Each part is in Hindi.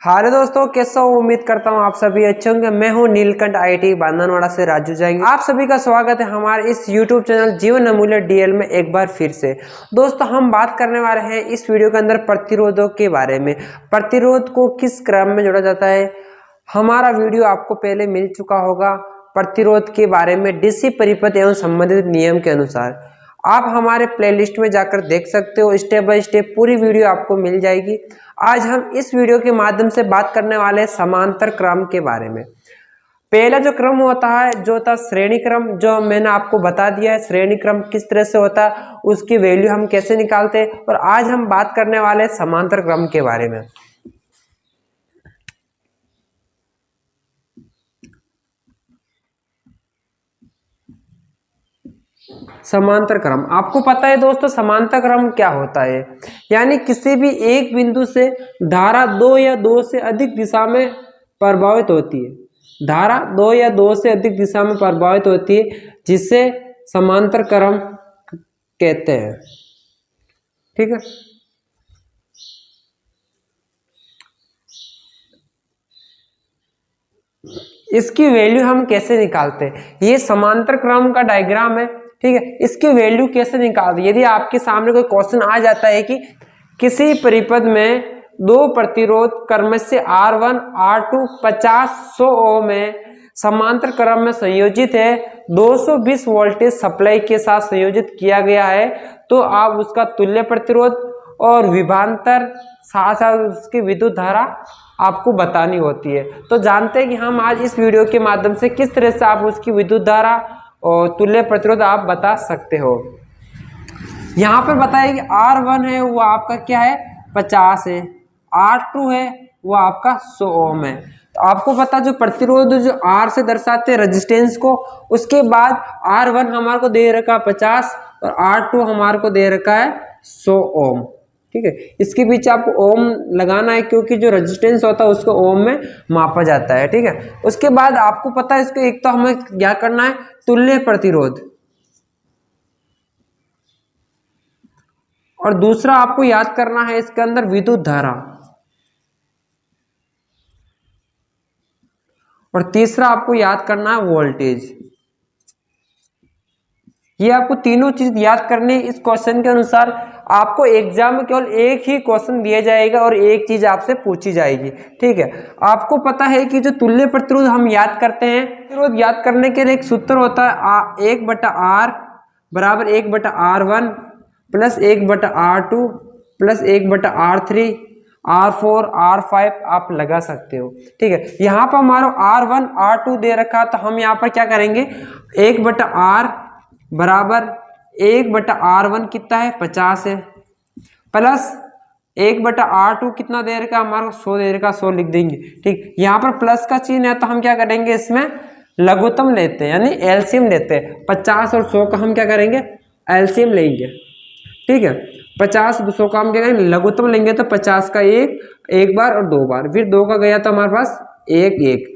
हाय दोस्तों, कैसा हो? उम्मीद करता हूँ आप सभी अच्छे होंगे। मैं हूँ नीलकंठ आईटी बांधनवाड़ा से राजू जाएंगे। आप सभी का स्वागत है हमारे इस यूट्यूब चैनल जीवन अमूल्य डीएल में एक बार फिर से। दोस्तों, हम बात करने वाले हैं इस वीडियो के अंदर प्रतिरोधों के बारे में। प्रतिरोध को किस क्रम में जोड़ा जाता है, हमारा वीडियो आपको पहले मिल चुका होगा प्रतिरोध के बारे में डीसी परिपथ एवं संबंधित नियम के अनुसार। आप हमारे प्लेलिस्ट में जाकर देख सकते हो, स्टेप बाय स्टेप पूरी वीडियो आपको मिल जाएगी। आज हम इस वीडियो के माध्यम से बात करने वाले हैं समांतर क्रम के बारे में। पहला जो क्रम होता है जो होता श्रेणी क्रम, जो मैंने आपको बता दिया है श्रेणी क्रम किस तरह से होता है, उसकी वैल्यू हम कैसे निकालते हैं। और आज हम बात करने वाले हैं समांतर क्रम के बारे में। समांतर क्रम, आपको पता है दोस्तों समांतर क्रम क्या होता है, यानी किसी भी एक बिंदु से धारा दो या दो से अधिक दिशा में प्रभावित होती है। धारा दो या दो से अधिक दिशा में प्रभावित होती है, जिसे समांतर क्रम कहते हैं। ठीक है, इसकी वैल्यू हम कैसे निकालते हैं, ये समांतर क्रम का डायग्राम है। ठीक है, इसकी वैल्यू कैसे निकालते, यदि आपके सामने कोई क्वेश्चन आ जाता है कि किसी परिपथ में दो प्रतिरोध क्रम से R1 R2 50-100 ओम में समांतर क्रम में संयोजित है, 220 वोल्टेज सप्लाई के साथ संयोजित किया गया है, तो आप उसका तुल्य प्रतिरोध और विभवांतर साथ साथ उसकी विद्युत धारा आपको बतानी होती है। तो जानते हैं कि हम आज इस वीडियो के माध्यम से किस तरह से आप उसकी विद्युत धारा और तुल्य प्रतिरोध आप बता सकते हो। यहाँ पर बताया कि R1 है वो आपका क्या है 50 है, R2 है वो आपका 100 ओम है। तो आपको पता जो प्रतिरोध जो R से दर्शाते हैं रेजिस्टेंस को, उसके बाद R1 हमारे को दे रखा 50 और R2 हमारे को दे रखा है 100 ओम। ठीक है, इसके पीछे आपको ओम लगाना है क्योंकि जो रेजिस्टेंस होता है उसको ओम में मापा जाता है। ठीक है, उसके बाद आपको पता है इसको एक तो हमें क्या करना है तुल्य प्रतिरोध, और दूसरा आपको याद करना है इसके अंदर विद्युत धारा, और तीसरा आपको याद करना है वोल्टेज। ये आपको तीनों चीज याद करनी है। इस क्वेश्चन के अनुसार आपको एग्जाम में केवल एक ही क्वेश्चन दिया जाएगा और एक चीज आपसे पूछी जाएगी। ठीक है, आपको पता है कि जो तुल्य प्रतिरोध हम याद करते हैं, प्रतिरोध याद करने के लिए एक सूत्र होता है 1/R बराबर 1/R1 plus 1/R2 plus 1/R3 R4 R5 आप लगा सकते हो। ठीक है, यहाँ पर हमारा R1 R2 दे रखा, तो हम यहाँ पर क्या करेंगे 1/R बराबर 1/R1 कितना है 50 है, प्लस 1/R2 कितना दे रखा हमारा 100 दे रखा, 100 लिख देंगे। ठीक, यहाँ पर प्लस का चिन्ह है तो हम क्या करेंगे इसमें लघुत्तम लेते हैं यानी एलसीएम लेते हैं। 50 और 100 का हम क्या करेंगे एलसीएम लेंगे। ठीक है, 50 200 का हम क्या करेंगे लघुत्तम लेंगे, तो 50 का एक बार और 2 बार, फिर 2 का गया तो हमारे पास 1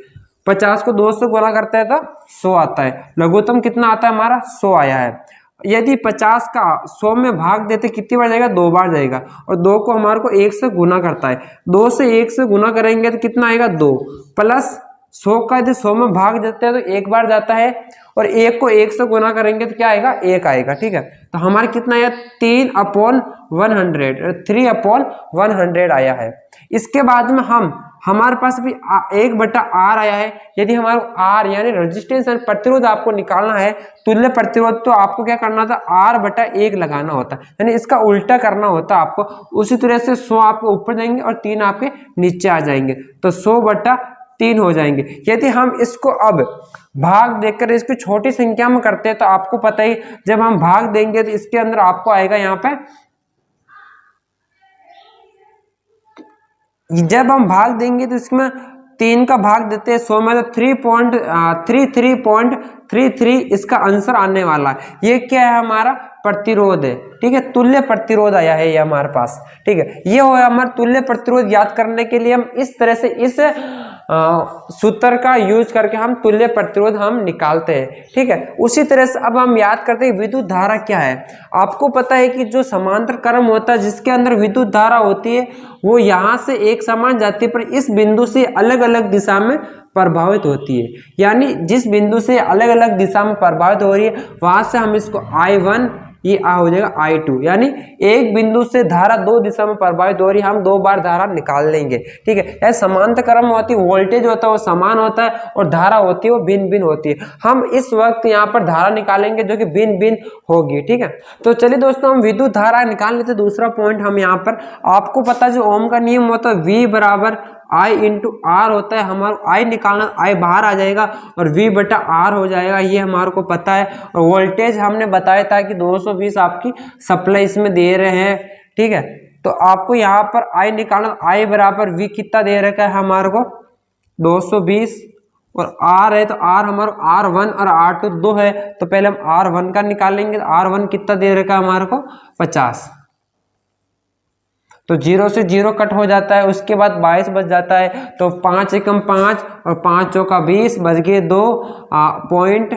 50 को 2 से गुणा करते हैं तो 100 आता है। लघुत्तम कितना आता है हमारा 100 आया है। यदि 50 का 100 में भाग देते कितनी बार जाएगा 2 बार जाएगा, और 2 को हमारे को 1 से गुना करता है, 2 से 1 से गुना करेंगे तो कितना आएगा 2, प्लस 100 का यदि 100 में भाग देते हैं तो 1 बार जाता है, और 1 को 1 से गुना करेंगे तो क्या आएगा 1 आएगा। ठीक है, तो हमारे कितना आया 3/100 3/100 आया है। इसके बाद में हमारे पास भी 1/R आया है। यदि हमारा R यानी रेजिस्टेंस और प्रतिरोध आपको निकालना है तुल्य प्रतिरोध, तो आपको क्या करना था R/1 लगाना होता है, यानी इसका उल्टा करना होता है आपको। उसी तरह से 100 आपके ऊपर जाएंगे और 3 आपके नीचे आ जाएंगे, तो 100/3 हो जाएंगे। यदि हम इसको अब भाग देकर इसको छोटी संख्या में करते हैं तो आपको पता ही जब हम भाग देंगे तो इसके अंदर आपको आएगा यहाँ पे, जब हम भाग देंगे तो इसमें 3 का भाग देते हैं 100 में तो 3.33 इसका आंसर आने वाला है। ये क्या है हमारा प्रतिरोध है। ठीक है, तुल्य प्रतिरोध आया है ये हमारे पास। ठीक है, ये हो हमारा तुल्य प्रतिरोध। याद करने के लिए हम इस तरह से इस सूत्र का यूज करके हम तुल्य प्रतिरोध हम निकालते हैं। ठीक है, उसी तरह से अब हम याद करते हैं विद्युत धारा क्या है। आपको पता है कि जो समांतर क्रम होता है जिसके अंदर विद्युत धारा होती है वो यहाँ से एक समान जाती है, पर इस बिंदु से अलग अलग दिशा में प्रभावित होती है। यानी जिस बिंदु से अलग अलग दिशा में प्रभावित हो रही है वहां से हम इसको I1, ये हो जाएगा I2। यानी एक बिंदु से धारा दो दिशा में प्रभावित हो रही है, हम दो बार धारा निकाल लेंगे। ठीक है, यह समांतर क्रम होती है, वोल्टेज होता है वो समान होता है और धारा होती है वो भिन्न भिन्न होती है। हम इस वक्त यहाँ पर धारा निकालेंगे जो कि भिन्न भिन्न होगी। ठीक है, तो चलिए दोस्तों हम विद्युत धारा निकाल लेते। दूसरा पॉइंट हम यहाँ पर, आपको पता है जो ओम का नियम होता है V बराबर I इंटू आर होता है। हमारा I निकालना, I बाहर आ जाएगा और V बटा R हो जाएगा, ये हमारे को पता है। और वोल्टेज हमने बताया था कि 220 आपकी सप्लाई इसमें दे रहे हैं। ठीक है, तो आपको यहाँ पर I निकालना, I बराबर V कितना दे रखा है हमारे को 220 और R है तो R हमारा R1 और R2 दो है, तो पहले हम R1 का निकालेंगे। R1 कितना दे रखा है हमारे को 50, तो 0 से 0 कट हो जाता है। उसके बाद 22 बच जाता है, तो 5 एकम 5 और 5 चौका 20 बच गए 2 पॉइंट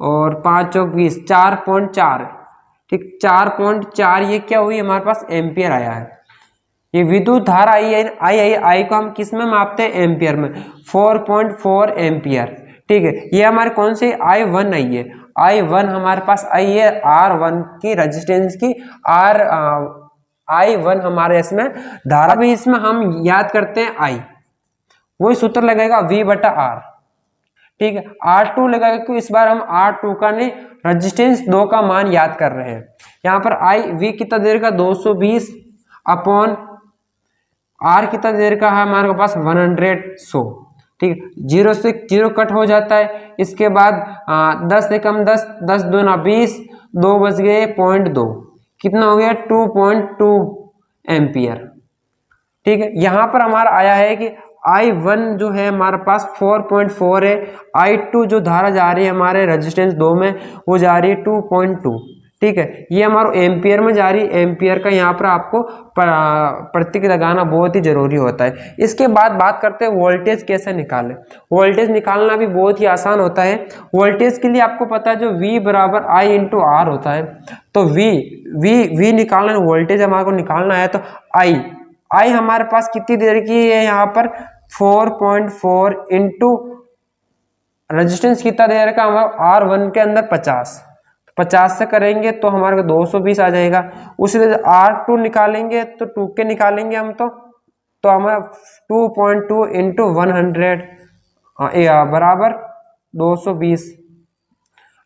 और 5 चौक 20 4.4। ठीक, 4.4 ये क्या हुई हमारे पास एम्पियर आया है। ये विद्युत धारा आई को हम किस में मापते हैं एम्पियर में, 4.4 एम्पियर। ठीक है, ये हमारे कौन से I1 आई है, I1 हमारे पास आई है R1 की रेजिस्टेंस की, I1 हमारे इसमें धारा भी, इसमें हम याद करते हैं I, वही सूत्र लगेगा V बटा R। ठीक है, R2 लगेगा क्योंकि इस बार हम R2 का नहीं रेजिस्टेंस 2 का मान याद कर रहे हैं। यहाँ पर V कितना देर का 220 अपॉन R कितना देर का है हमारे पास 100। ठीक है, 0 से 0 कट हो जाता है। इसके बाद 10 से कम 10, 10 दूना 20, 2 बच गए 0.2, कितना हो गया 2.2 एम्पियर। ठीक है, यहाँ पर हमारा आया है कि I1 जो है हमारे पास 4.4 है, I2 जो धारा जा रही है हमारे रेजिस्टेंस 2 में वो जा रही है 2.2। ठीक है, ये हमारा एम्पियर में जा रही है। एम्पियर का यहाँ पर आपको प्रतीक लगाना बहुत ही जरूरी होता है। इसके बाद बात करते हैं वोल्टेज कैसे निकालें। वोल्टेज निकालना भी बहुत ही आसान होता है। वोल्टेज के लिए आपको पता है जो V बराबर I इंटू आर होता है, तो V निकालना, वोल्टेज हमारे को निकालना है तो I हमारे पास कितनी देर की है यहाँ पर 4.4 इंटू रेजिस्टेंस कितना दे रखा हमारा R1 के अंदर 50 से करेंगे तो हमारे को 220 आ जाएगा। उसी तरह R2 निकालेंगे तो 2 के निकालेंगे हम तो हमें 2.2 इंटू 100 बराबर 220।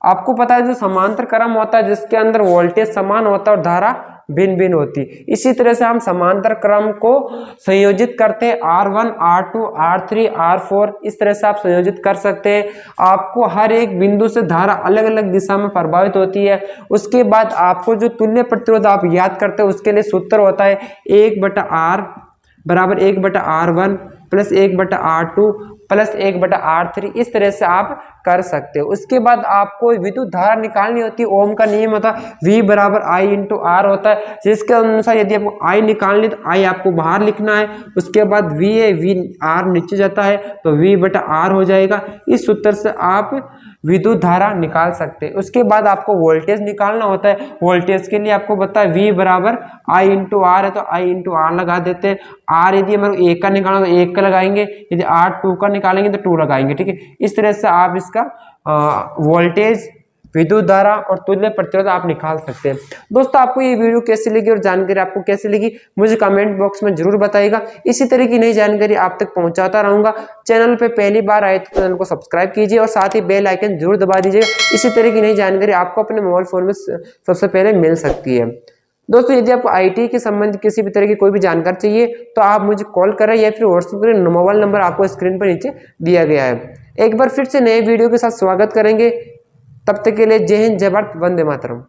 आपको पता है जो समांतर क्रम होता है जिसके अंदर वोल्टेज समान होता है और धारा भिन्न भिन्न होती है, इसी तरह से हम समांतर क्रम को संयोजित करते हैं R1, R2, R3, R4, इस तरह से आप संयोजित कर सकते हैं। आपको हर एक बिंदु से धारा अलग अलग दिशा में प्रभावित होती है। उसके बाद आपको जो तुल्य प्रतिरोध आप याद करते हैं उसके लिए सूत्र होता है 1/R बराबर 1/R1 plus 1/R2 plus 1/R3, इस तरह से आप कर सकते हो। उसके बाद आपको विद्युत धारा निकालनी होती है, ओम का नियम होता है V बराबर I इंटू आर होता है, जिसके अनुसार यदि आपको I निकालनी तो I आपको बाहर लिखना है। उसके बाद V है, V R नीचे जाता है तो V/R हो जाएगा। इस सूत्र से आप विद्युत धारा निकाल सकते हैं। उसके बाद आपको वोल्टेज निकालना होता है। वोल्टेज के लिए आपको पता है V बराबर I इंटू आर है तो I इंटू आर लगा देते हैं। R यदि हमारे 1 का निकालना तो 1 का लगाएंगे, यदि R 2 का निकालेंगे तो 2 लगाएंगे। ठीक है, इस तरह से आप इसका वोल्टेज, विद्युत धारा और तुल्य प्रतिरोध आप निकाल सकते हैं। दोस्तों आपको ये वीडियो कैसी लगी और जानकारी आपको कैसी लगी मुझे कमेंट बॉक्स में जरूर बताइएगा। इसी तरह की नई जानकारी आप तक पहुंचाता रहूंगा। चैनल पे पहली बार आए तो चैनल को सब्सक्राइब कीजिए और साथ ही बेल आइकन जरूर दबा दीजिएगा। इसी तरह की नई जानकारी आपको अपने मोबाइल फोन में सबसे पहले मिल सकती है। दोस्तों यदि आपको IT के संबंधित किसी भी तरह की कोई भी जानकारी चाहिए तो आप मुझे कॉल करें या फिर व्हाट्सएप करें। मोबाइल नंबर आपको स्क्रीन पर नीचे दिया गया है। एक बार फिर से नए वीडियो के साथ स्वागत करेंगे। तब तक के लिए जय हिंद, जय भारत, वंदे मातरम।